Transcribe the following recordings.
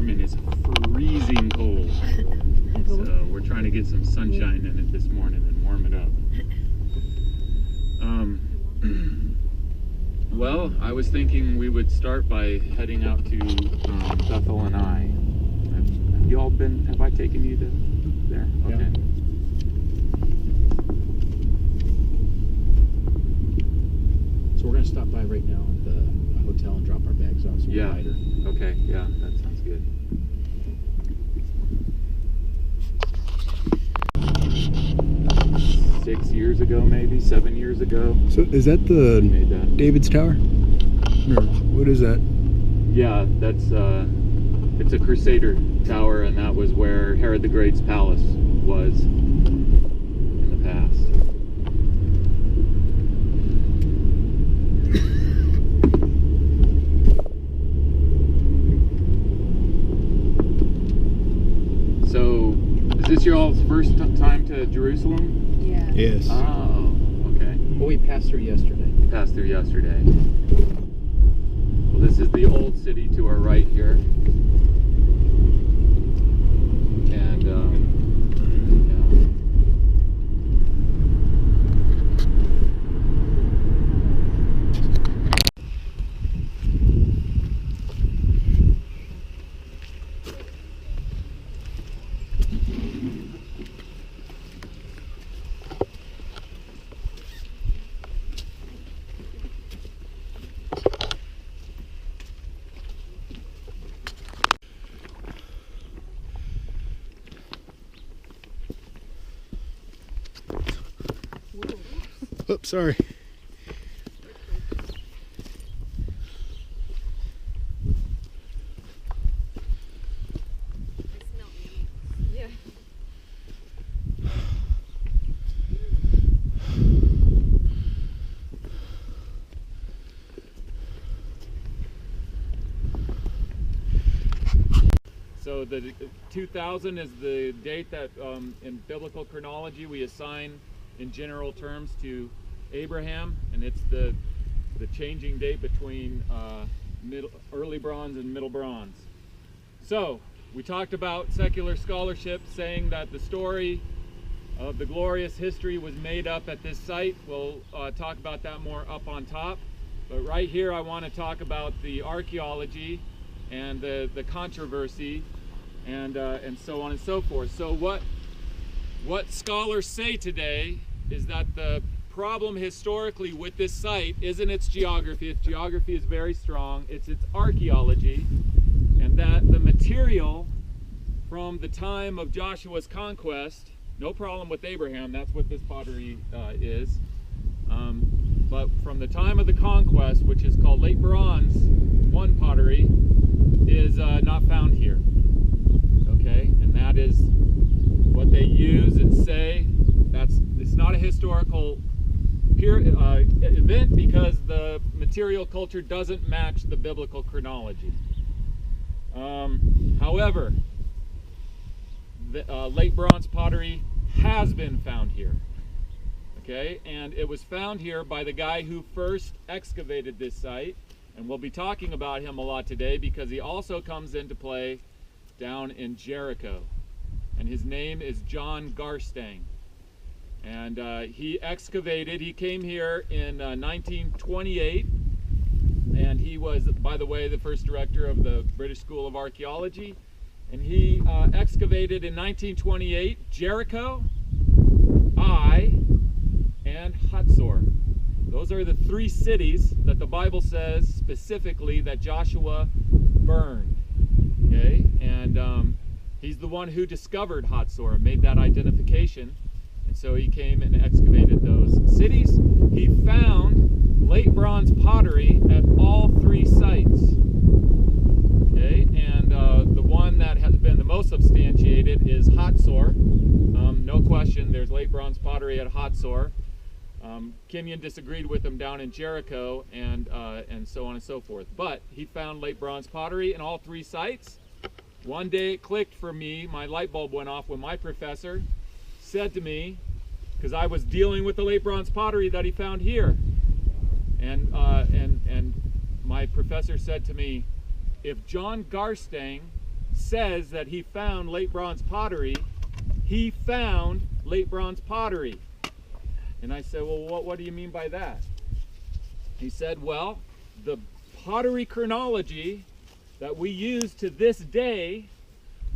apartment is freezing cold. So we're trying to get some sunshine in it this morning and warm it up. Well, I was thinking we would start by heading out to Bethel and I. Have you all been, have I taken you to there? Okay. Yeah. So we're going to stop by right now at the hotel and drop our bags off so we're lighter. Okay, yeah, that sounds good. Six years ago, maybe 7 years ago. So is that the Made that. David's Tower? Or what is that? Yeah, that's it's a Crusader tower, and that was where Herod the Great's palace was in the past. So, is this your all's first time to Jerusalem? Yeah. Yes. Oh, okay. Well, we passed through yesterday. Passed through yesterday. Well, this is the old city to our right here. And, yeah. Oops, sorry. Yeah. So the 2000 is the date that in biblical chronology we assign in general terms to Abraham, and it's the changing date between early bronze and middle bronze. So we talked about secular scholarship saying that the story of the glorious history was made up at this site. We'll talk about that more up on top, but right here I want to talk about the archaeology and the controversy and so on and so forth. So what scholars say today is that the problem historically with this site isn't its geography. Its geography is very strong. It's its archaeology, and that the material from the time of Joshua's conquest, no problem with Abraham, that's what this pottery is, but from the time of the conquest, which is called late bronze 1 pottery, is not found here. Okay, and that is what they use and say. It's not a historical event because the material culture doesn't match the biblical chronology. However, the late bronze pottery has been found here. Okay, and it was found here by the guy who first excavated this site, and we'll be talking about him a lot today because he also comes into play down in Jericho, and his name is John Garstang. And he came here in 1928, and he was, by the way, the first director of the British School of Archaeology, and he excavated in 1928 Jericho, Ai, and Hatzor. Those are the 3 cities that the Bible says specifically that Joshua burned. Okay, and he's the one who discovered Hatzor and made that identification. And so he came and excavated those cities. He found late bronze pottery at all 3 sites. Okay, and the one that has been the most substantiated is Hatzor. No question, there's late bronze pottery at Hatzor. Kenyon disagreed with him down in Jericho, and so on and so forth. But he found late bronze pottery in all 3 sites. One day it clicked for me. My light bulb went off when my professor said to me, because I was dealing with the late bronze pottery that he found here, and my professor said to me, if John Garstang says that he found late bronze pottery. He found late bronze pottery. And I said, well, what do you mean by that? He said, well, the pottery chronology that we use to this day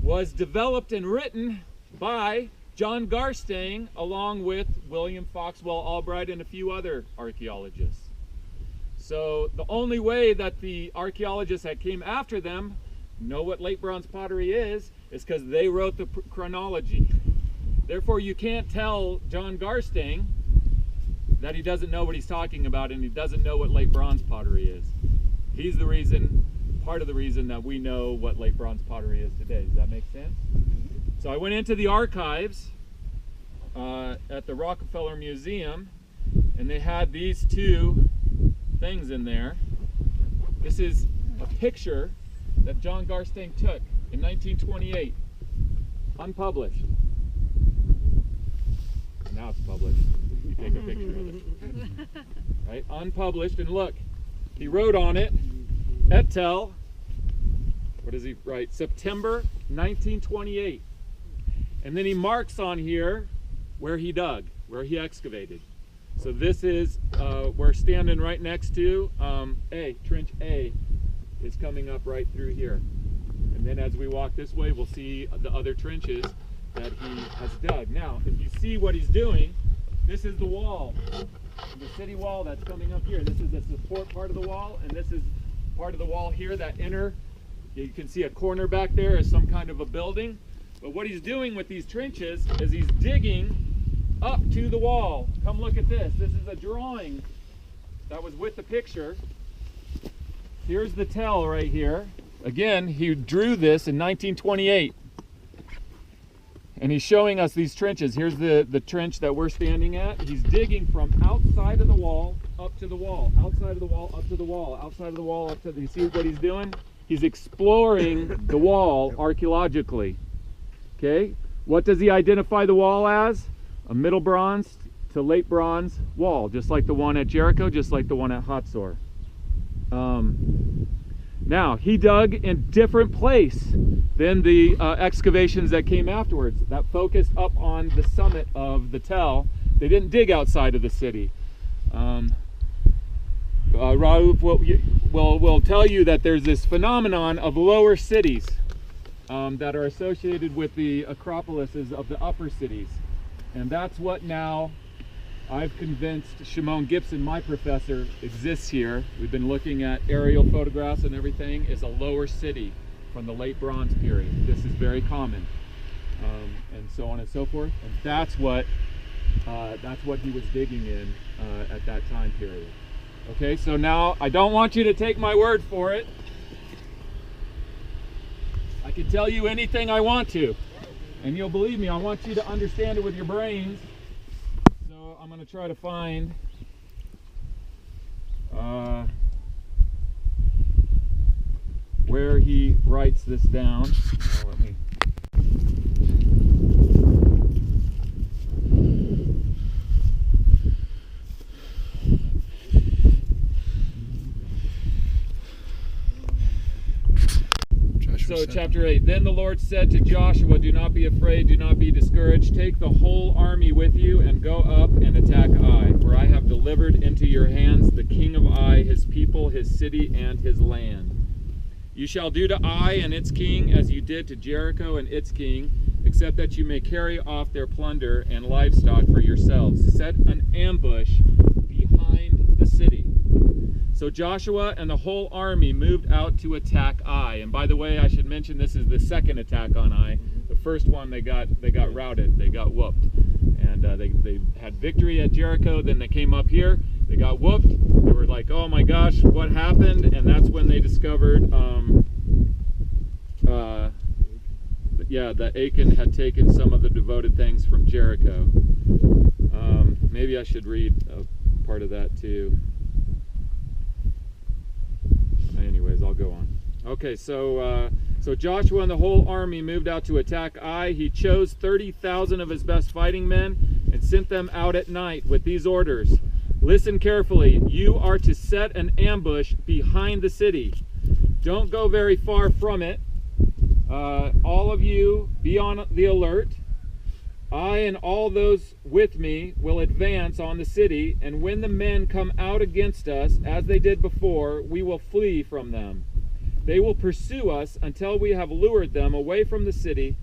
was developed and written by John Garstang along with William Foxwell Albright and a few other archaeologists. So the only way that the archaeologists that came after them know what late bronze pottery is because they wrote the chronology. Therefore, you can't tell John Garstang that he doesn't know what he's talking about and he doesn't know what late bronze pottery is. He's the reason, part of the reason that we know what late bronze pottery is today. Does that make sense? So I went into the archives at the Rockefeller Museum, and they had these two things in there. This is a picture that John Garstang took in 1928, unpublished. Now it's published. You take a picture of it. Right? Unpublished, and look, he wrote on it, Etel, what does he write? September 1928. And then he marks on here where he dug, where he excavated. So this is, we're standing right next to Trench A is coming up right through here. And then as we walk this way, we'll see the other trenches that he has dug. Now, if you see what he's doing, this is the wall, the city wall that's coming up here. This is the support part of the wall, and this is part of the wall here, that inner, you can see a corner back there as some kind of a building. But what he's doing with these trenches is he's digging up to the wall. Come look at this. This is a drawing that was with the picture. Here's the tell right here. Again, he drew this in 1928. And he's showing us these trenches. Here's the trench that we're standing at. He's digging from outside of the wall up to the wall, outside of the wall up to the wall, outside of the wall up to the, you see what he's doing? He's exploring the wall archaeologically. Okay? What does he identify the wall as? A middle bronze to late bronze wall, just like the one at Jericho, just like the one at Hatzor. Now, he dug in different place than the excavations that came afterwards, that focused up on the summit of the tell. They didn't dig outside of the city. Raouf will tell you that there's this phenomenon of lower cities that are associated with the acropolises of the upper cities. And that's what now I've convinced Shimon Gibson, my professor, exists here. We've been looking at aerial photographs and everything, is a lower city from the late bronze period. This is very common, and so on and so forth. And that's what he was digging in at that time period. Okay, so now I don't want you to take my word for it. I can tell you anything I want to, and you'll believe me. I want you to understand it with your brains. I'm going to try to find where he writes this down. Let me. So chapter 8, then the Lord said to Joshua, do not be afraid, do not be discouraged. Take the whole army with you and go up and attack Ai, for I have delivered into your hands the king of Ai, his people, his city, and his land. You shall do to Ai and its king as you did to Jericho and its king, except that you may carry off their plunder and livestock for yourselves. Set an ambush behind the city. So Joshua and the whole army moved out to attack Ai. And by the way, I should mention this is the second attack on Ai. The first one they got routed, they got whooped, and they had victory at Jericho. Then they came up here, they got whooped. They were like, oh my gosh, what happened? And that's when they discovered, that Achan had taken some of the devoted things from Jericho. Maybe I should read a part of that too. Anyways, I'll go on. Okay, so Joshua and the whole army moved out to attack Ai. He chose 30,000 of his best fighting men and sent them out at night with these orders. Listen carefully. You are to set an ambush behind the city. Don't go very far from it. All of you be on the alert. I and all those with me will advance on the city, and when the men come out against us, as they did before, we will flee from them. They will pursue us until we have lured them away from the city,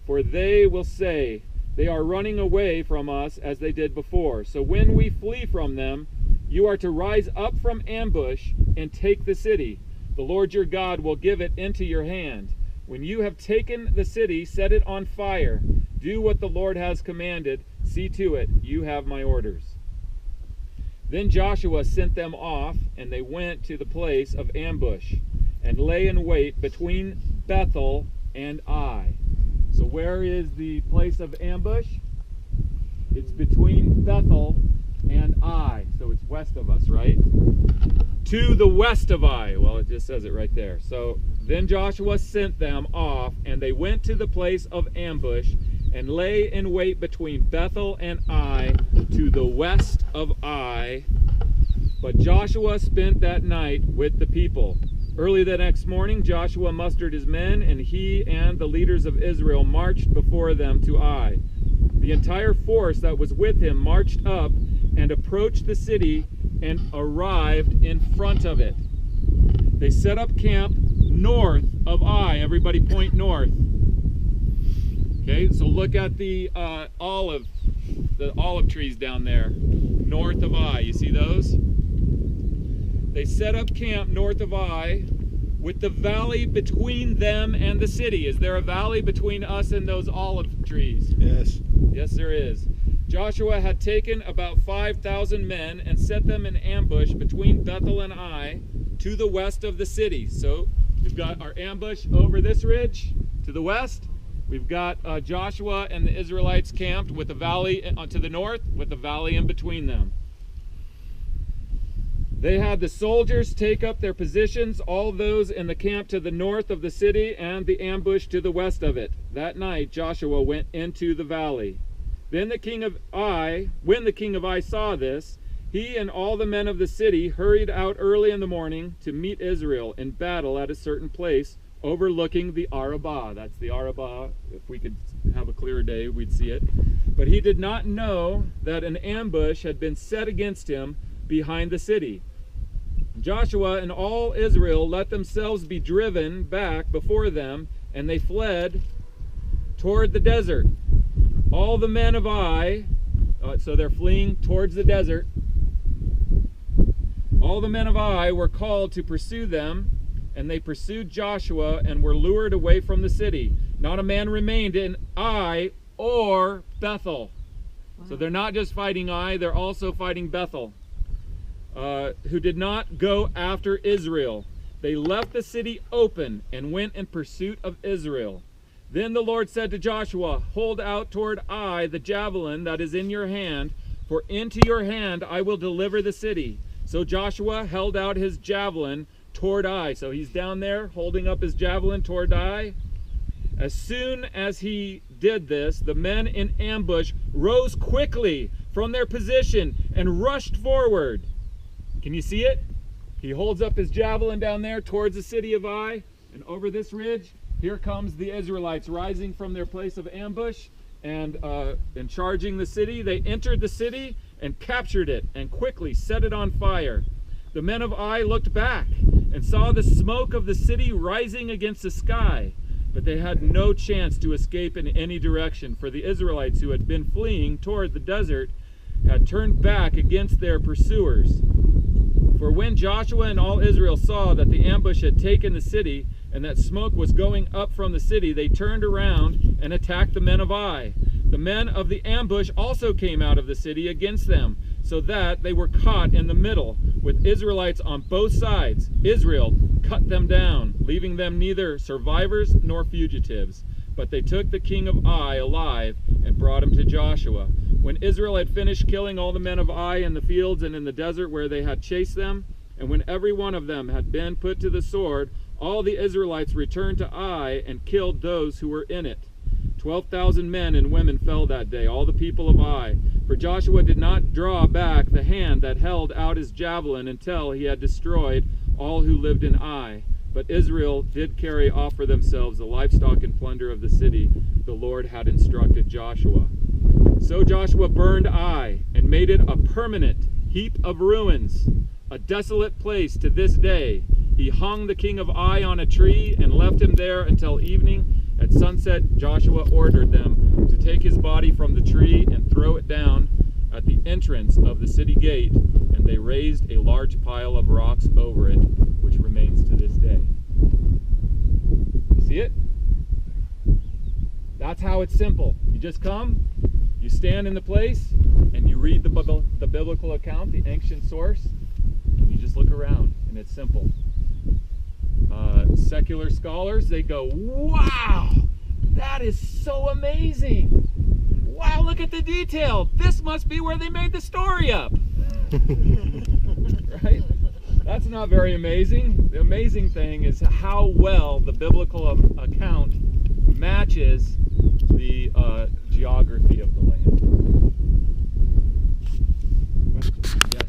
for they will say, they are running away from us as they did before. So when we flee from them, you are to rise up from ambush and take the city. The Lord your God will give it into your hand. When you have taken the city, set it on fire. Do what the Lord has commanded. See to it. You have my orders. Then Joshua sent them off, and they went to the place of ambush and lay in wait between Bethel and Ai. So where is the place of ambush? It's between Bethel and Ai. So it's west of us, right? To the west of Ai. Well, it just says it right there. So then Joshua sent them off, and they went to the place of ambush and lay in wait between Bethel and Ai, to the west of Ai. But Joshua spent that night with the people. Early the next morning, Joshua mustered his men, and he and the leaders of Israel marched before them to Ai. The entire force that was with him marched up and approached the city and arrived in front of it. They set up camp north of Ai. Everybody point north. Okay, so look at the olive trees down there, north of Ai. You see those? They set up camp north of Ai, with the valley between them and the city. Is there a valley between us and those olive trees? Yes. Yes, there is. Joshua had taken about 5,000 men and set them in ambush between Bethel and Ai, to the west of the city. So we've got our ambush over this ridge to the west. We've got Joshua and the Israelites camped with the valley to the north, with the valley in between them. They had the soldiers take up their positions, all those in the camp to the north of the city and the ambush to the west of it. That night Joshua went into the valley. Then when the king of Ai saw this, he and all the men of the city hurried out early in the morning to meet Israel in battle at a certain place overlooking the Arabah. That's the Arabah. If we could have a clear day, we'd see it. But he did not know that an ambush had been set against him behind the city. Joshua and all Israel let themselves be driven back before them, and they fled toward the desert. All the men of Ai, so they're fleeing towards the desert. All the men of Ai were called to pursue them, and they pursued Joshua and were lured away from the city. Not a man remained in Ai or Bethel. Wow. So they're not just fighting Ai, they're also fighting Bethel. Who did not go after Israel. They left the city open and went in pursuit of Israel. Then the Lord said to Joshua, hold out toward Ai the javelin that is in your hand, for into your hand I will deliver the city. So Joshua held out his javelin toward Ai. So he's down there holding up his javelin toward Ai. As soon as he did this, the men in ambush rose quickly from their position and rushed forward. Can you see it? He holds up his javelin down there towards the city of Ai, and over this ridge, here comes the Israelites rising from their place of ambush and charging the city. They entered the city and captured it and quickly set it on fire. The men of Ai looked back and saw the smoke of the city rising against the sky, but they had no chance to escape in any direction, for the Israelites who had been fleeing toward the desert had turned back against their pursuers. For when Joshua and all Israel saw that the ambush had taken the city and that smoke was going up from the city, they turned around and attacked the men of Ai. The men of the ambush also came out of the city against them, so that they were caught in the middle, with Israelites on both sides. Israel cut them down, leaving them neither survivors nor fugitives. But they took the king of Ai alive and brought him to Joshua. When Israel had finished killing all the men of Ai in the fields and in the desert where they had chased them, and when every one of them had been put to the sword, all the Israelites returned to Ai and killed those who were in it. 12,000 men and women fell that day, all the people of Ai. For Joshua did not draw back the hand that held out his javelin until he had destroyed all who lived in Ai. But Israel did carry off for themselves the livestock and plunder of the city the Lord had instructed Joshua. So Joshua burned Ai and made it a permanent heap of ruins, a desolate place to this day. He hung the king of Ai on a tree and left him there until evening. At sunset, Joshua ordered them to take his body from the tree and throw it down at the entrance of the city gate, and they raised a large pile of rocks over it, which remains to this day. See it? That's how it's simple. You just come, you stand in the place, and you read the biblical account, the ancient source, and you just look around, and it's simple. Secular scholars, they go, wow, that is so amazing. Wow, look at the detail. This must be where they made the story up. Right? That's not very amazing. The amazing thing is how well the biblical account matches the geography of the land. Yes.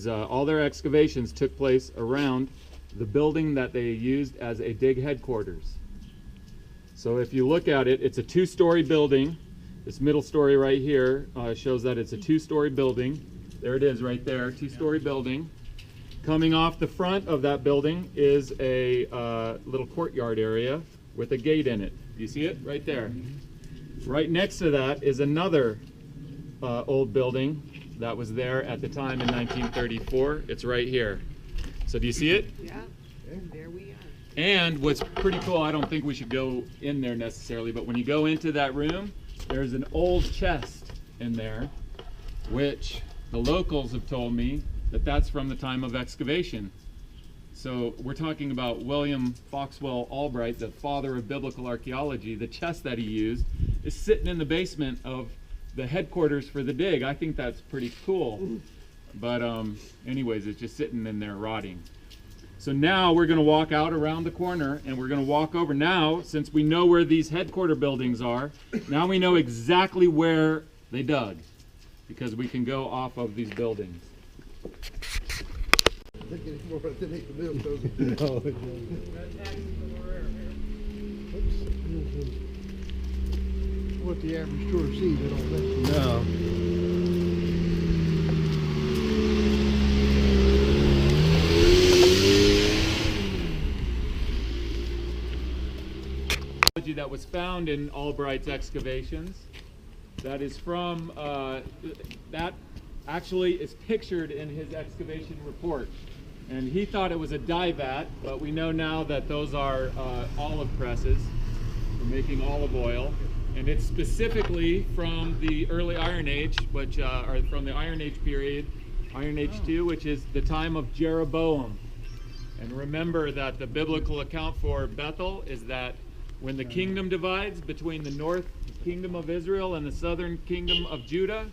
All their excavations took place around the building that they used as a dig headquarters. So if you look at it, it's a two-story building. This middle story right here shows that it's a two-story building. There it is right there, two-story building. Coming off the front of that building is a little courtyard area with a gate in it. You see it right there? Right next to that is another old building that was there at the time in 1934. It's right here. So do you see it? Yeah, and there we are. And what's pretty cool, I don't think we should go in there necessarily, but when you go into that room, there's an old chest in there, which the locals have told me that that's from the time of excavation. So we're talking about William Foxwell Albright, the father of biblical archaeology. The chest that he used is sitting in the basement of the headquarters for the dig. I think that's pretty cool. But anyways, it's just sitting in there rotting. So now we're going to walk out around the corner and we're going to walk over. Now, since we know where these headquarter buildings are, now we know exactly where they dug, because we can go off of these buildings. What the average tourist sees, I don't think. No. That was found in Albright's excavations. That is from, that actually is pictured in his excavation report. And he thought it was a dye vat, but we know now that those are olive presses for making olive oil. And it's specifically from the early Iron Age, which are from the Iron Age period, Iron Age 2, which is the time of Jeroboam. And remember that the biblical account for Bethel is that when the kingdom divides between the north kingdom of Israel and the southern kingdom of Judah,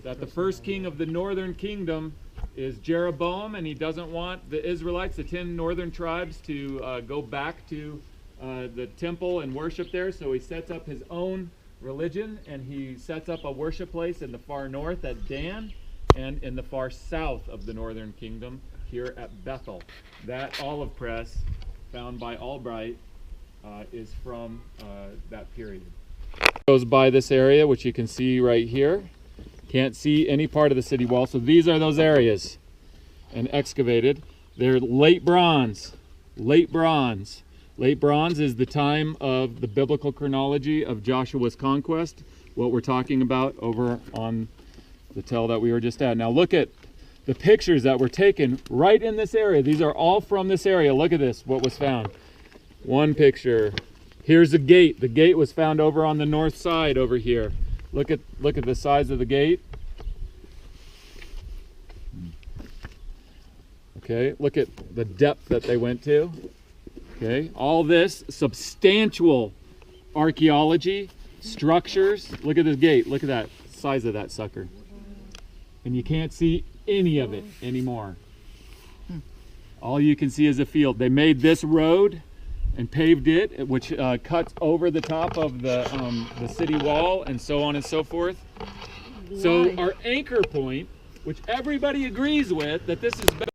that the first king of the northern kingdom is Jeroboam, and he doesn't want the Israelites, the 10 northern tribes, to go back to the temple and worship there. So he sets up his own religion, and he sets up a worship place in the far north at Dan, and in the far south of the northern kingdom here at Bethel. That olive press found by Albright is from that period. Goes by this area, which you can see right here. Can't see any part of the city wall. So these are those areas, and excavated. They're late bronze. Late bronze. Late bronze is the time of the biblical chronology of Joshua's conquest, what we're talking about over on the tell that we were just at. Now look at the pictures that were taken right in this area. These are all from this area. Look at this, what was found. One picture. Here's a gate. The gate was found over on the north side over here. Look at the size of the gate. Okay, look at the depth that they went to. Okay, all this substantial archaeology, structures. Look at this gate. Look at that size of that sucker. And you can't see any of it anymore. All you can see is a field. They made this road and paved it, which cuts over the top of the city wall, and so on and so forth. Why? So our anchor point, which everybody agrees with, that this is better.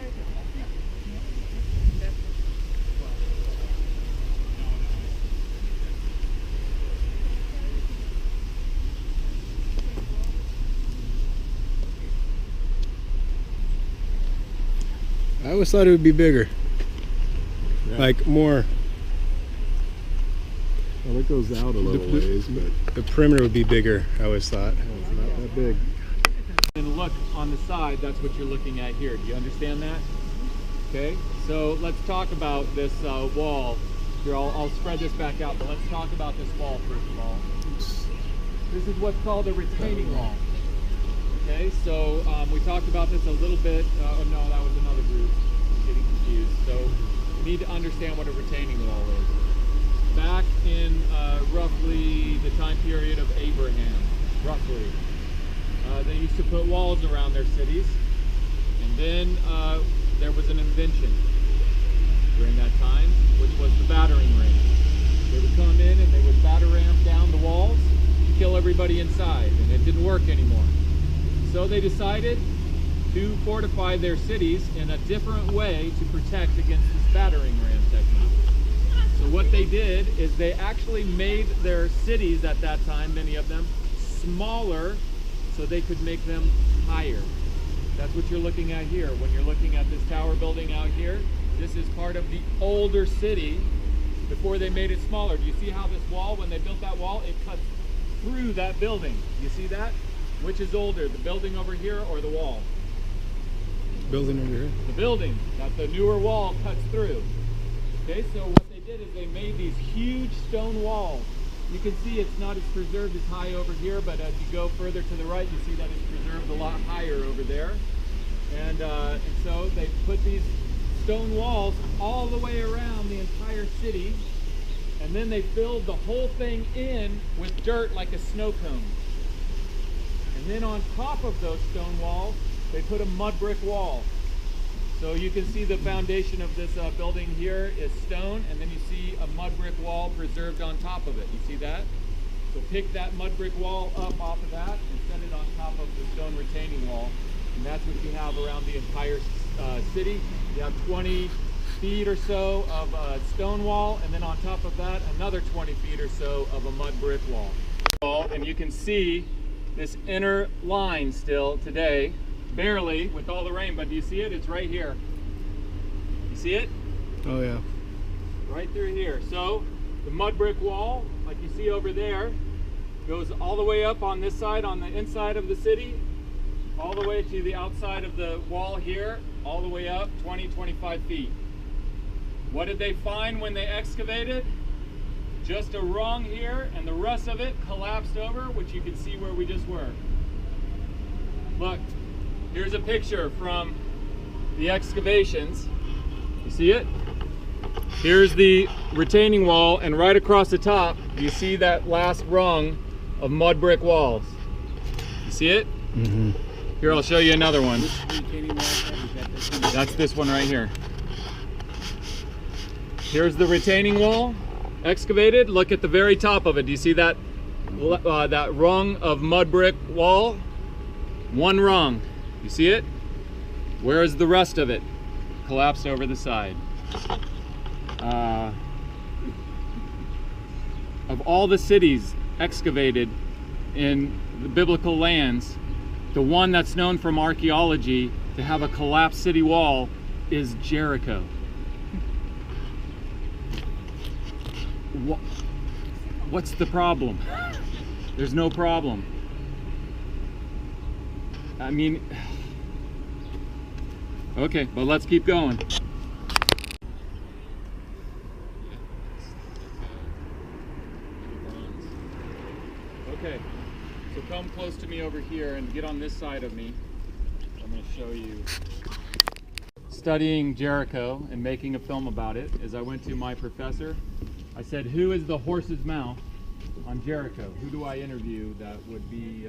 I always thought it would be bigger. Yeah. Like more. Well, it goes out a little ways, but The perimeter would be bigger, I always thought. it's not that big. And look on the side, that's what you're looking at here. Do you understand that? Okay, so let's talk about this wall. Here, I'll spread this back out, but let's talk about this wall first of all. This is what's called a retaining wall. Okay, so we talked about this a little bit. Oh no, that was another group. I'm getting confused. So we need to understand what a retaining wall is. Back in roughly the time period of Abraham, roughly, they used to put walls around their cities, and then there was an invention during that time, which was the battering ram. They would come in and they would batter ram down the walls to kill everybody inside, and it didn't work anymore. So they decided to fortify their cities in a different way to protect against this battering ram technique. So what they did is they actually made their cities at that time, many of them, smaller so they could make them higher. That's what you're looking at here. When you're looking at this tower building out here, this is part of the older city before they made it smaller. Do you see how this wall, when they built that wall, it cuts through that building? You see that? Which is older, the building over here or the wall? Building over here. The building that the newer wall cuts through. Okay, so what they did is they made these huge stone walls. You can see it's not as preserved as high over here, but as you go further to the right, you see that it's preserved a lot higher over there. And so they put these stone walls all the way around the entire city, and then they filled the whole thing in with dirt like a snow cone. And then on top of those stone walls, they put a mud brick wall. So you can see the foundation of this building here is stone, and then you see a mud brick wall preserved on top of it. You see that? So pick that mud brick wall up off of that and set it on top of the stone retaining wall. And that's what you have around the entire city. You have 20 feet or so of a stone wall, and then on top of that, another 20 feet or so of a mud brick wall. And you can see this inner line still today, barely with all the rain, but do you see it? It's right here. You see it? Oh yeah. Right through here. So the mud brick wall, like you see over there, goes all the way up on this side, on the inside of the city, all the way to the outside of the wall here, all the way up 20-25 feet. What did they find when they excavated? Just a rung here, and the rest of it collapsed over, which you can see where we just were. Look, here's a picture from the excavations. You see it? Here's the retaining wall, and right across the top, you see that last rung of mud brick walls. You see it? Mm-hmm. Here, I'll show you another one. That's this one right here. Here's the retaining wall, excavated. Look at the very top of it. Do you see that that rung of mud brick wall? One rung. You see it? Where is the rest of it? Collapsed over the side. Of all the cities excavated in the biblical lands, the one that's known from archaeology to have a collapsed city wall is Jericho. What's the problem? There's no problem. I mean, okay, but let's keep going. Okay, so come close to me over here and get on this side of me. I'm going to show you. Studying Jericho and making a film about it, as I went to my professor, I said, who is the horse's mouth on Jericho? Who do I interview that would be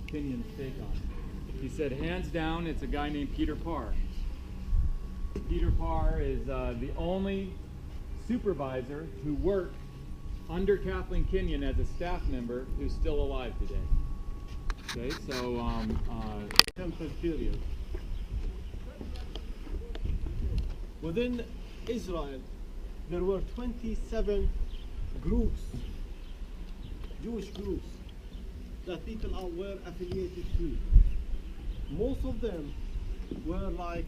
Kenyon's take on it? He said, hands down, it's a guy named Peter Parr. Peter Parr is the only supervisor who worked under Kathleen Kenyon as a staff member who's still alive today. Okay, so temple period. Within Israel, there were 27 groups, Jewish groups, that people were affiliated to. Most of them were like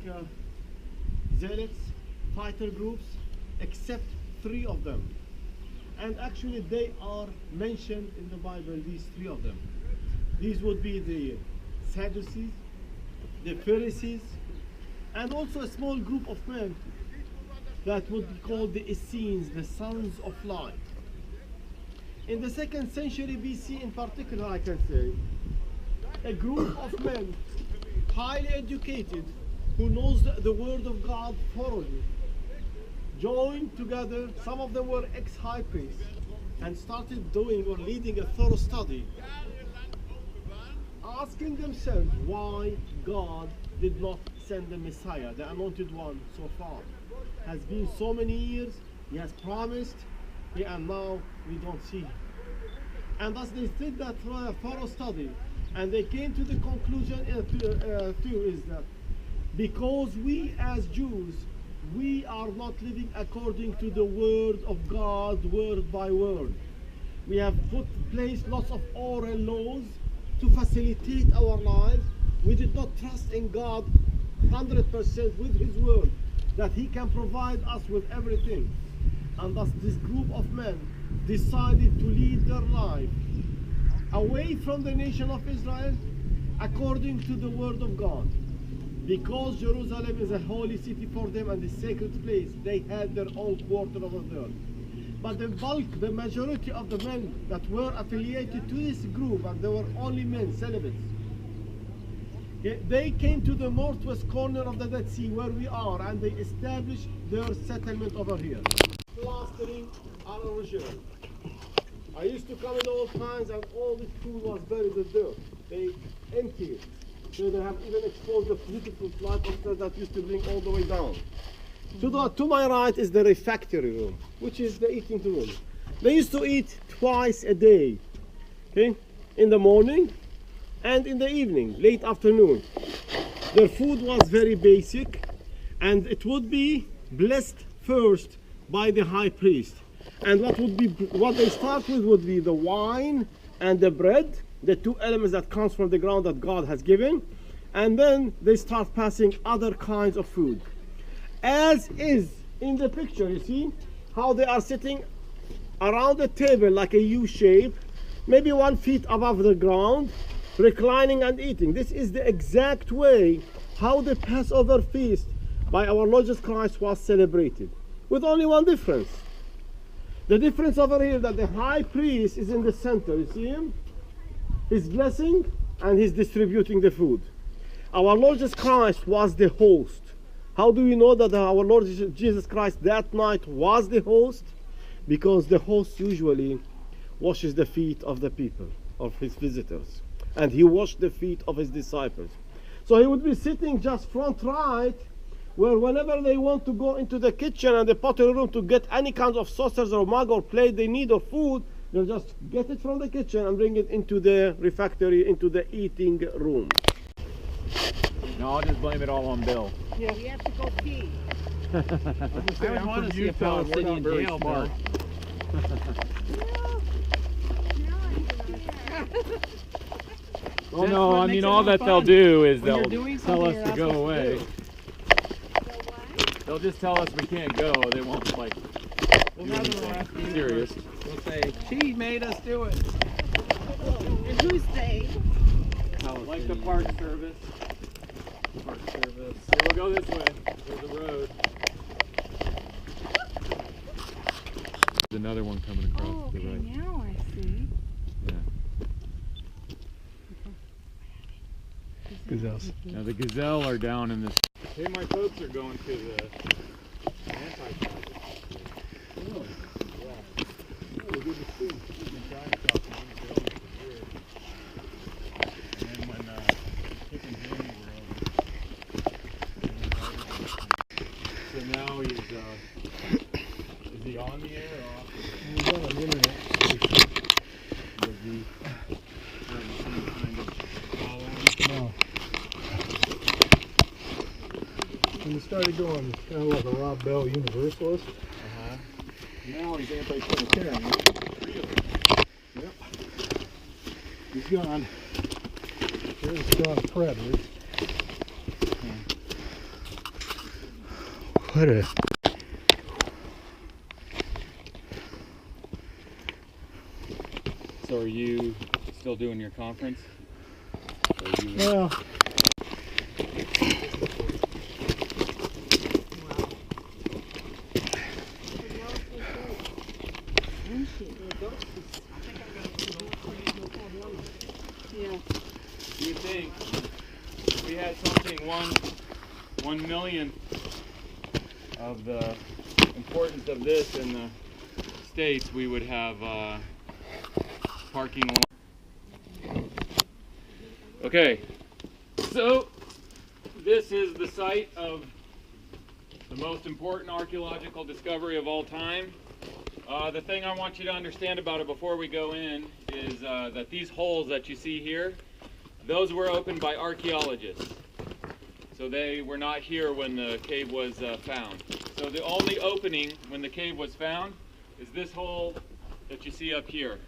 zealots, fighter groups, except 3 of them. And actually they are mentioned in the Bible, these 3 of them. These would be the Sadducees, the Pharisees, and also a small group of men that would be called the Essenes, the sons of light. In the 2nd century BC in particular, I can say, a group of men, highly educated, who knows the word of God thoroughly, joined together. Some of them were ex-high priests, and started doing or leading a thorough study, asking themselves why God did not send the Messiah, the anointed one, so far. Has been so many years, he has promised, and now we don't see him. And thus they did that thorough study, and they came to the conclusion is that because we as Jews, we are not living according to the word of God, word by word. We have placed lots of oral laws to facilitate our lives. We did not trust in God 100% with his word, that he can provide us with everything. And thus this group of men decided to lead their life away from the nation of Israel according to the word of God. Because Jerusalem is a holy city for them and a sacred place, they had their own quarter over there. But the bulk, the majority of the men that were affiliated to this group, and they were only men, celibates, they came to the northwest corner of the Dead Sea where we are, and they established their settlement over here. Plastering our original. I used to come in all times, and all this food was buried in dirt. They emptied it. So they have even exposed the beautiful flight of stairs that used to bring all the way down. To my right is the refectory room, which is the eating room. They used to eat twice a day, okay, in the morning and in the evening, late afternoon. Their food was very basic, and it would be blessed first by the high priest. And what they start with would be the wine and the bread, the 2 elements that comes from the ground that God has given, and then they start passing other kinds of food. As is in the picture, you see how they are sitting around the table like a U shape, maybe 1 feet above the ground, reclining and eating. This is the exact way how the Passover feast by our Lord Jesus Christ was celebrated, with only one difference. The difference over here that the high priest is in the center, you see him? He's blessing and he's distributing the food. Our Lord Jesus Christ was the host. How do we know that our Lord Jesus Christ that night was the host? Because the host usually washes the feet of the people, of his visitors. And he washed the feet of his disciples. So he would be sitting just front right, where whenever they want to go into the kitchen and the pottery room to get any kind of saucers or mug or plate they need or food, they'll just get it from the kitchen and bring it into the refectory, into the eating room. No, I'll just blame it all on Bill. Yeah, we have to go pee. I always want to see a Palestinian jail, Bill. Well, no, I mean, all that they'll do is When you're they'll doing tell something us you're to not go away. supposed They'll just tell us we can't go. They won't, like, We'll do have them anything arrest you. serious. We'll say, she made us do it. And who's they? Like the Park Service. Park Service. So we'll go this way. There's the road. There's another one coming across Oh, the okay, right. now I see. Yeah. Gazelles. Now the gazelle are down in this. Hey, my folks are going to the anti-project. Really? Yeah. We're good to see. We've been trying to talk to one gazelle for years. And then when Chip and Jamie were over, so now is he on the air or off? He's on the internet. Does he have some kind of following? No. When he started going kind of like a Rob Bell Universalist, now he's anti-Trinitarian. Yep. He's gone. Here's John Predator. What a. So are you still doing your conference? Or you... Well, Yeah. Do you think if we had something 1/1,000,000th of the importance of this in the States, we would have parking lot? Okay, so this is the site of the most important archaeological discovery of all time. The thing I want you to understand about it before we go in is that these holes that you see here, those were opened by archaeologists. So they were not here when the cave was found. So the only opening when the cave was found is this hole that you see up here.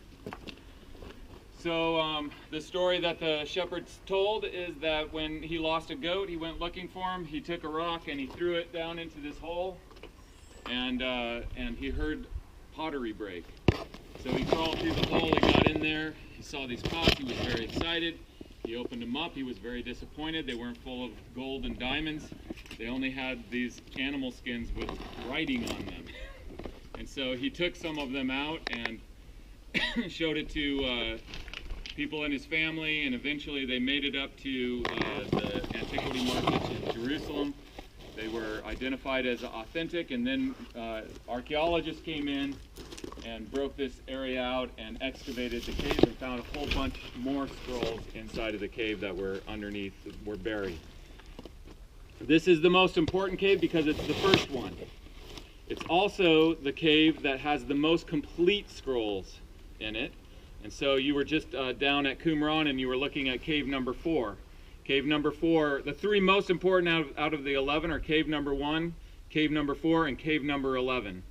So the story that the shepherds told is that when he lost a goat, he went looking for him. He took a rock and he threw it down into this hole, and he heard pottery break. So he crawled through the hole, he got in there, he saw these pots, he was very excited. He opened them up, he was very disappointed. They weren't full of gold and diamonds. They only had these animal skins with writing on them. And so he took some of them out and showed it to people in his family, and eventually they made it up to the antiquity markets in Jerusalem. They were identified as authentic, and then archaeologists came in and broke this area out and excavated the cave and found a whole bunch more scrolls inside of the cave that were underneath, were buried. This is the most important cave because it's the first one. It's also the cave that has the most complete scrolls in it. And so you were just down at Qumran and you were looking at cave number 4. Cave number 4, the 3 most important out of the 11 are cave number 1, cave number 4, and cave number 11.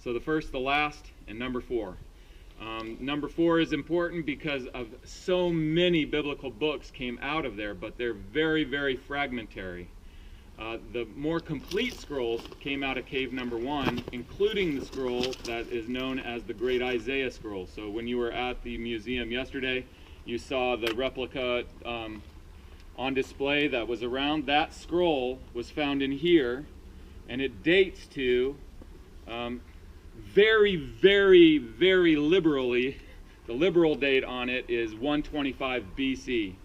So the first, the last, and number 4. Number 4 is important because of so many biblical books came out of there, but they're very, very fragmentary. The more complete scrolls came out of cave number 1, including the scroll that is known as the Great Isaiah Scroll. So when you were at the museum yesterday, you saw the replica on display that was around. That scroll was found in here, and it dates to very, very, very liberally, the liberal date on it is 125 BC.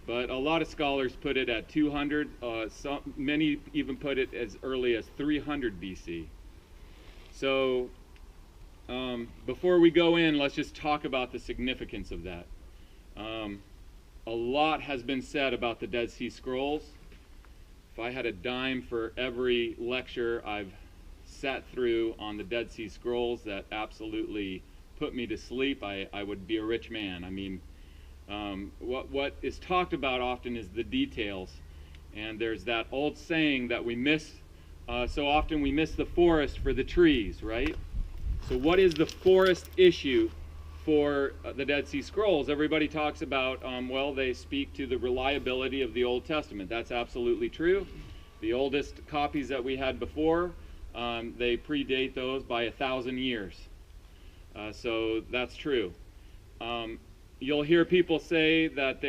But a lot of scholars put it at 200, many even put it as early as 300 BC. So before we go in, let's just talk about the significance of that. A lot has been said about the Dead Sea Scrolls. If I had a dime for every lecture I've sat through on the Dead Sea Scrolls that absolutely put me to sleep, I would be a rich man. I mean, what is talked about often is the details. And there's that old saying that we miss, so often we miss the forest for the trees, right? So what is the forest issue for the Dead Sea Scrolls? Everybody talks about, well, they speak to the reliability of the Old Testament. That's absolutely true. The oldest copies that we had before, they predate those by 1,000 years. So that's true. You'll hear people say that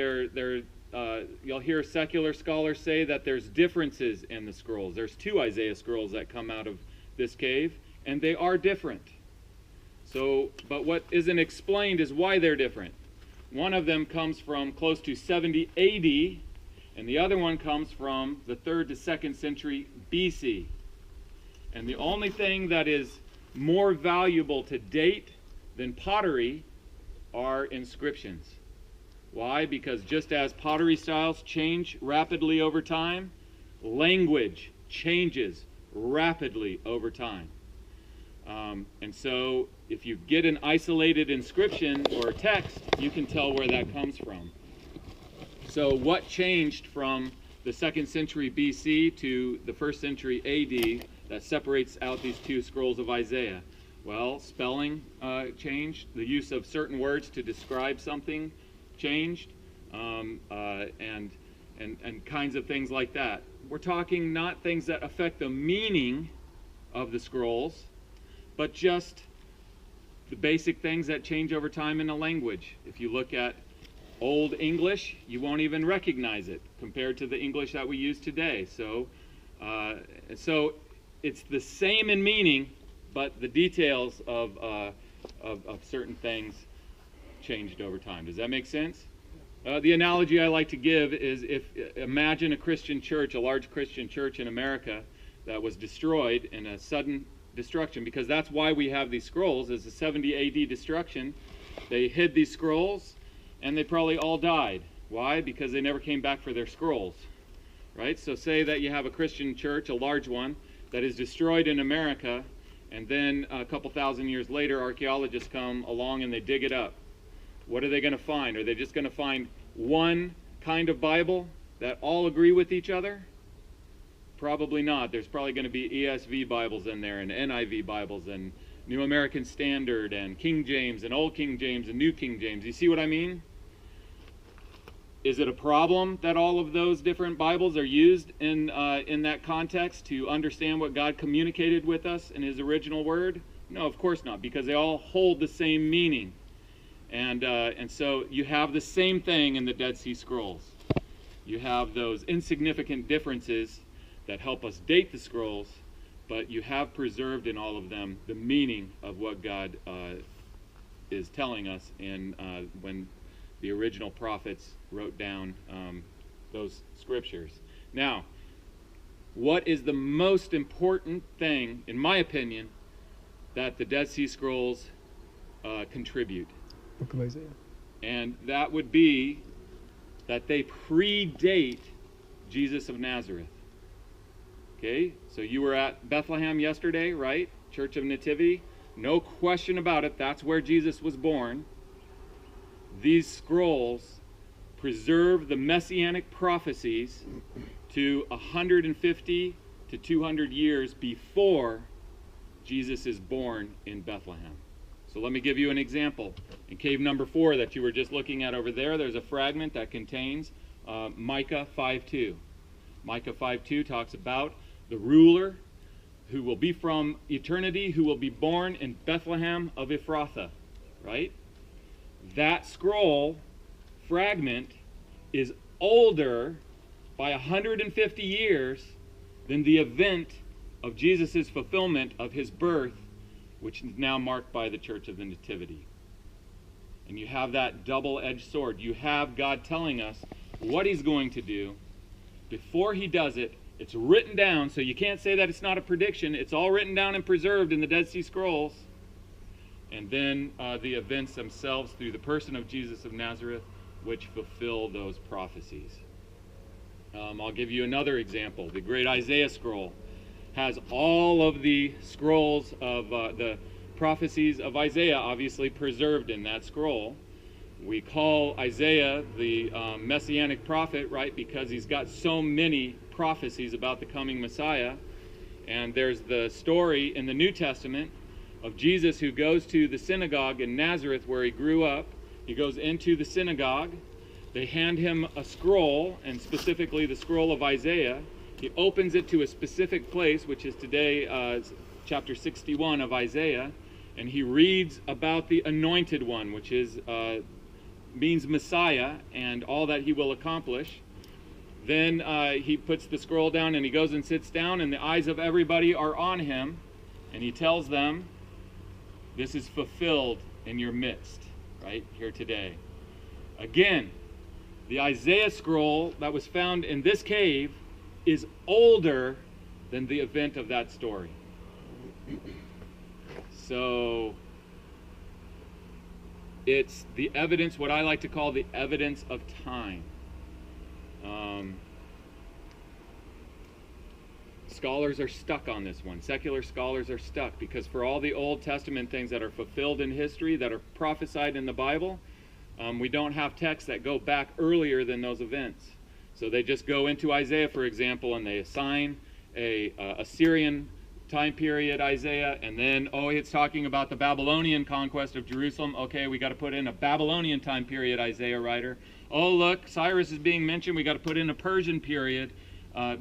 you'll hear secular scholars say that there's differences in the scrolls. There's 2 Isaiah scrolls that come out of this cave, and they are different. So, but what isn't explained is why they're different. one of them comes from close to 70 AD, and the other one comes from the 3rd to 2nd century BC. And the only thing that is more valuable to date than pottery are inscriptions. Why? Because just as pottery styles change rapidly over time, language changes rapidly over time. And so if you get an isolated inscription or text, you can tell where that comes from. So what changed from the 2nd century BC to the 1st century AD that separates out these two scrolls of Isaiah? Well, spelling changed. The use of certain words to describe something changed, and kinds of things like that. We're talking not things that affect the meaning of the scrolls, but just the basic things that change over time in a language. If you look at Old English, you won't even recognize it compared to the English that we use today. So it's the same in meaning, but the details of certain things changed over time. Does that make sense? The analogy I like to give is imagine a Christian church, a large Christian church in America that was destroyed in a sudden destruction, because that's why we have these scrolls, is the 70 AD destruction. They hid these scrolls, and they probably all died. Why? Because they never came back for their scrolls, right? So say that you have a Christian church, a large one, that is destroyed in America, and then a couple thousand years later, archaeologists come along and they dig it up. What are they going to find? Are they just going to find one kind of Bible that all agree with each other? Probably not. There's probably going to be ESV Bibles in there, and NIV Bibles, and New American Standard, and King James, and Old King James, and New King James. You see what I mean? Is it a problem that all of those different Bibles are used in that context to understand what God communicated with us in His original Word? No, of course not, because they all hold the same meaning. And so you have the same thing in the Dead Sea Scrolls. You have those insignificant differences that help us date the scrolls, but you have preserved in all of them the meaning of what God is telling us when the original prophets wrote down those scriptures. Now, what is the most important thing, in my opinion, that the Dead Sea Scrolls contribute? Book of Isaiah. And that would be that they predate Jesus of Nazareth. Okay, so you were at Bethlehem yesterday, right? Church of Nativity. No question about it, that's where Jesus was born. These scrolls preserve the messianic prophecies to 150 to 200 years before Jesus is born in Bethlehem. So let me give you an example. In cave number 4 that you were just looking at over there, there's a fragment that contains Micah 5:2. Micah 5:2 talks about the ruler who will be from eternity, who will be born in Bethlehem of Ephrathah, right? That scroll fragment is older by 150 years than the event of Jesus' fulfillment of his birth, which is now marked by the Church of the Nativity. And you have that double-edged sword. You have God telling us what He's going to do. Before He does it, it's written down, so you can't say that it's not a prediction. It's all written down and preserved in the Dead Sea Scrolls. And then the events themselves through the person of Jesus of Nazareth, which fulfill those prophecies. I'll give you another example. The great Isaiah scroll has all of the scrolls of the prophecies of Isaiah obviously preserved in that scroll. We call Isaiah the messianic prophet, right, because he's got so many prophecies about the coming Messiah. And there's the story in the New Testament of Jesus who goes to the synagogue in Nazareth where he grew up. He goes into the synagogue. They hand him a scroll, and specifically the scroll of Isaiah. He opens it to a specific place, which is today chapter 61 of Isaiah, and he reads about the Anointed One, which is means Messiah and all that he will accomplish. Then he puts the scroll down and he goes and sits down, and the eyes of everybody are on him, and he tells them, "This is fulfilled in your midst," right here today. Again, the Isaiah scroll that was found in this cave is older than the event of that story. So it's the evidence, what I like to call the evidence of time. Scholars are stuck on this one. Secular scholars are stuck because for all the Old Testament things that are fulfilled in history, that are prophesied in the Bible, we don't have texts that go back earlier than those events. So they just go into Isaiah, for example, and they assign a Assyrian time period, Isaiah, and then, oh, it's talking about the Babylonian conquest of Jerusalem. Okay, we got to put in a Babylonian time period, Isaiah writer. Oh, look, Cyrus is being mentioned. We got to put in a Persian period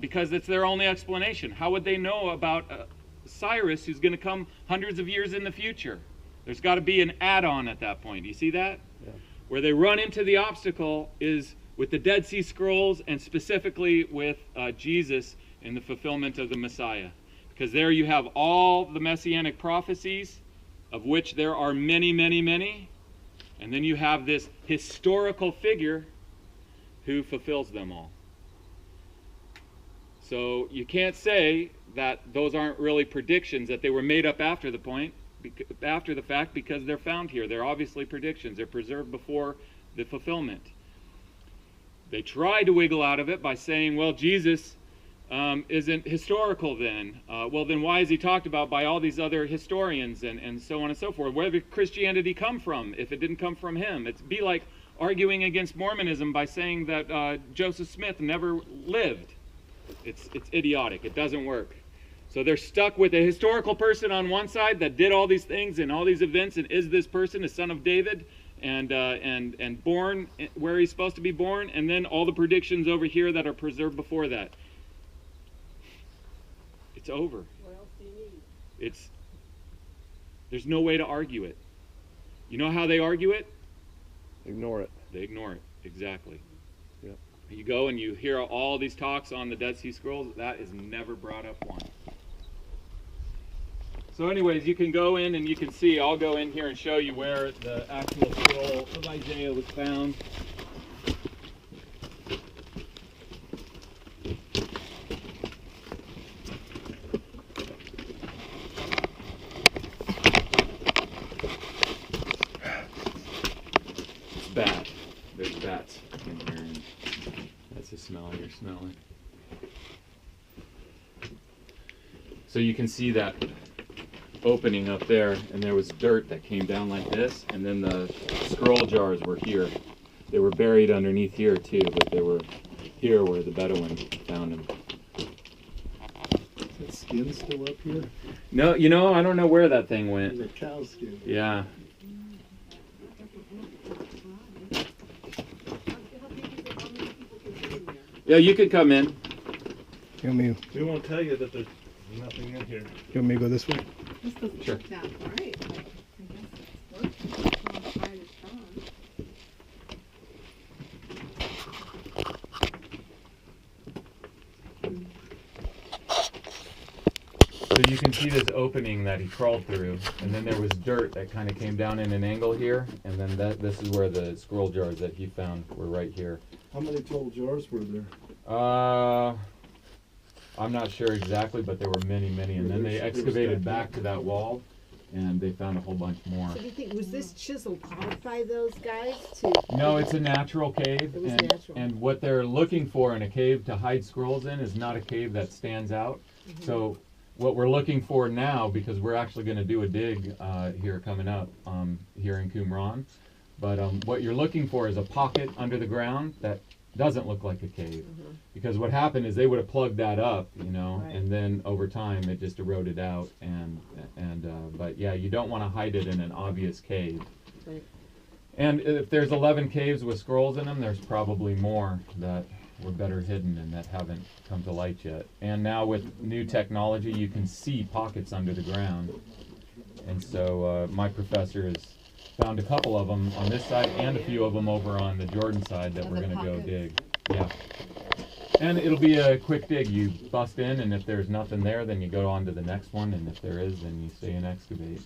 because it's their only explanation. How would they know about Cyrus, who's going to come hundreds of years in the future? There's got to be an add-on at that point. Do you see that? Yeah. Where they run into the obstacle is with the Dead Sea Scrolls and specifically with Jesus in the fulfillment of the Messiah. Because there you have all the messianic prophecies, of which there are many, many, many. And then you have this historical figure who fulfills them all. So you can't say that those aren't really predictions, that they were made up after the fact, because they're found here. They're obviously predictions. They're preserved before the fulfillment. They tried to wiggle out of it by saying, well, Jesus isn't historical then. Well, then why is he talked about by all these other historians and so on and so forth? Where did Christianity come from if it didn't come from him? It'd be like arguing against Mormonism by saying that Joseph Smith never lived. It's idiotic. It doesn't work. So they're stuck with a historical person on one side that did all these things and all these events, and is this person a son of David and born where he's supposed to be born, and then all the predictions over here that are preserved before that. It's over. What else do you need? There's no way to argue it. You know how they argue it? Ignore it. They ignore it. Exactly. Yep. You go and you hear all these talks on the Dead Sea Scrolls. That is never brought up once. So anyways, you can go in and you can see, I'll go in here and show you where the actual scroll of Isaiah was found. It's bad. There's bats in here, and that's the smell you're smelling. So you can see that opening up there, and there was dirt that came down like this, and then the scroll jars were here. They were buried underneath here too, but they were here where the Bedouin found them. Is that skin still up here? No, I don't know where that thing went. It's a cow skin. Yeah. Yeah, you could come in. You want me, We won't tell you that there's nothing in here. you want me to go this way? This doesn't Sure. look that bright, but I guess it's working. It's not as bright as Sean. So you can see this opening that he crawled through, and then there was dirt that kind of came down in an angle here, and then this is where the scroll jars that he found were right here. How many total jars were there? I'm not sure exactly, but there were many, many, and then they excavated back to that wall, and they found a whole bunch more. So do you think, was this chiseled out by those guys to? No, it's a natural cave, It was and, natural. and what they're looking for in a cave to hide scrolls in is not a cave that stands out. So what we're looking for now, because we're actually going to do a dig here coming up here in Qumran, but what you're looking for is a pocket under the ground that doesn't look like a cave, because what happened is they would have plugged that up, Right. and then over time it just eroded out, but yeah, you don't want to hide it in an obvious cave. Right. And if there's 11 caves with scrolls in them, there's probably more that were better hidden and that haven't come to light yet. And now with new technology, you can see pockets under the ground. And so my professor has found a couple of them on this side and a few of them over on the Jordan side that And we're the going to go pockets. dig. Yeah. And it'll be a quick dig. You bust in, and if there's nothing there, then you go on to the next one, and if there is, then you stay and excavate.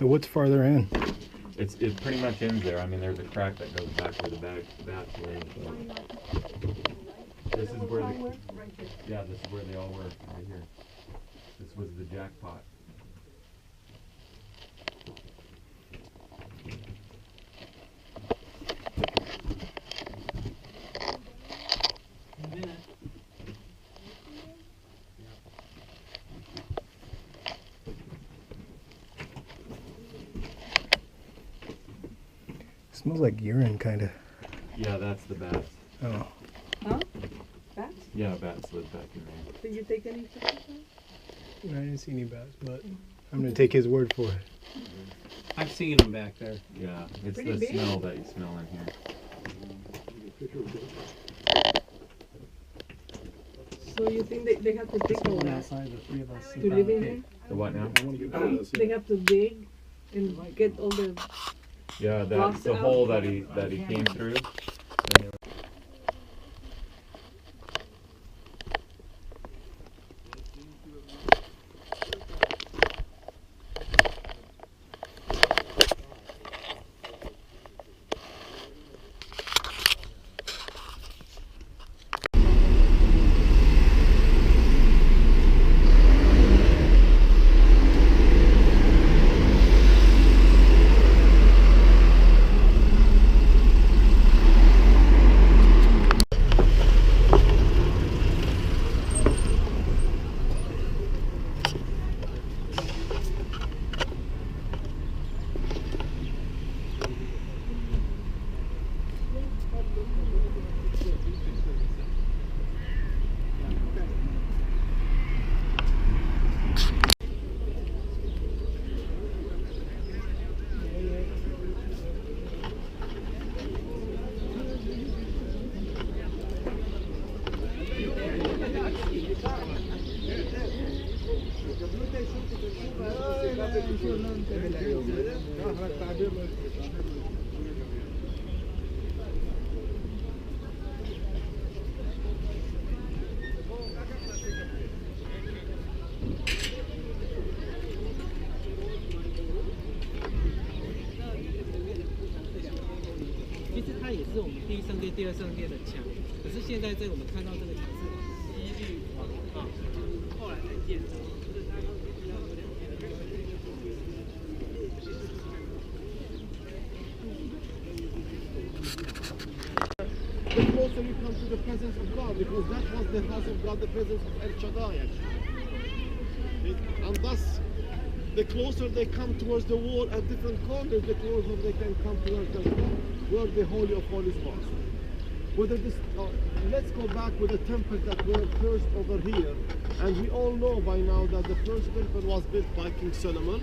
So what's farther in? It pretty much ends there. I mean, there's a crack that goes back where the bats live. This is where this is where they all were, right here. This was the jackpot. Smells like urine, kind of. Yeah, that's the bats. Oh. Huh? Bats? Yeah, bats live back in there. Did you take any pictures? I didn't see any bats, but I'm gonna take his word for it. I've seen them back there. Yeah, it's Pretty the big. smell that you smell in here. So you think they have to dig all that Outside, the three of us. to live in there? The what now? They have to dig and get all the. Yeah, that's Rocks the out. hole that he came through.其实它也是我们第一圣殿、第二圣殿的墙，可是现在我们看到这个墙是西律王啊，后来才建的。The closer you come to the presence of God, because that was the house of God, the presence of El Shaddai actually. And thus, the closer they come towards the wall at different corners, the closer they can come towards where the Holy of Holies was. Whether this, let's go back with the temples that were first over here, and we all know by now that the first temple was built by King Solomon,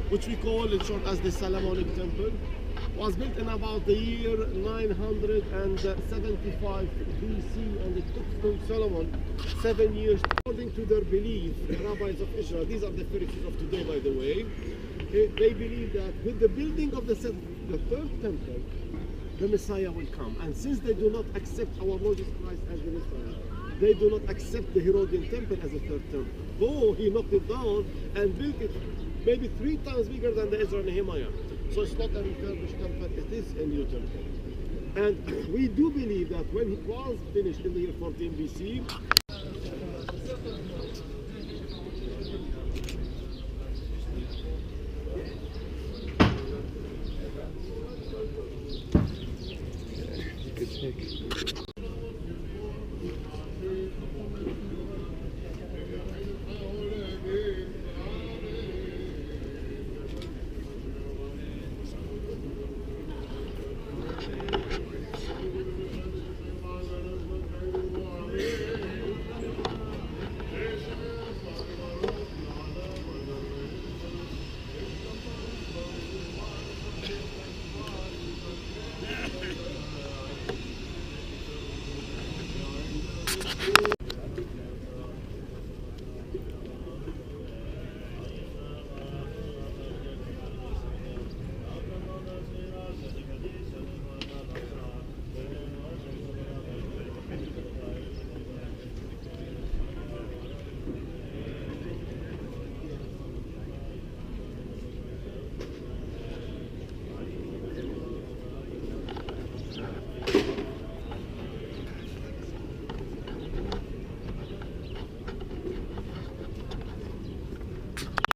which we call in short as the Solomonic Temple. Was built in about the year 975 BC, and it took King Solomon 7 years. According to their belief, the rabbis of Israel, these are the Pharisees of today, by the way, they believe that with the building of the third temple, the Messiah will come. And since they do not accept our Lord Jesus Christ as the Messiah, they do not accept the Herodian temple as a third temple. Though he knocked it down and built it maybe 3 times bigger than the Ezra and Nehemiah. So it's not a refurbished temple, it is a new temple. And we do believe that when it was finished in the year 14 BC,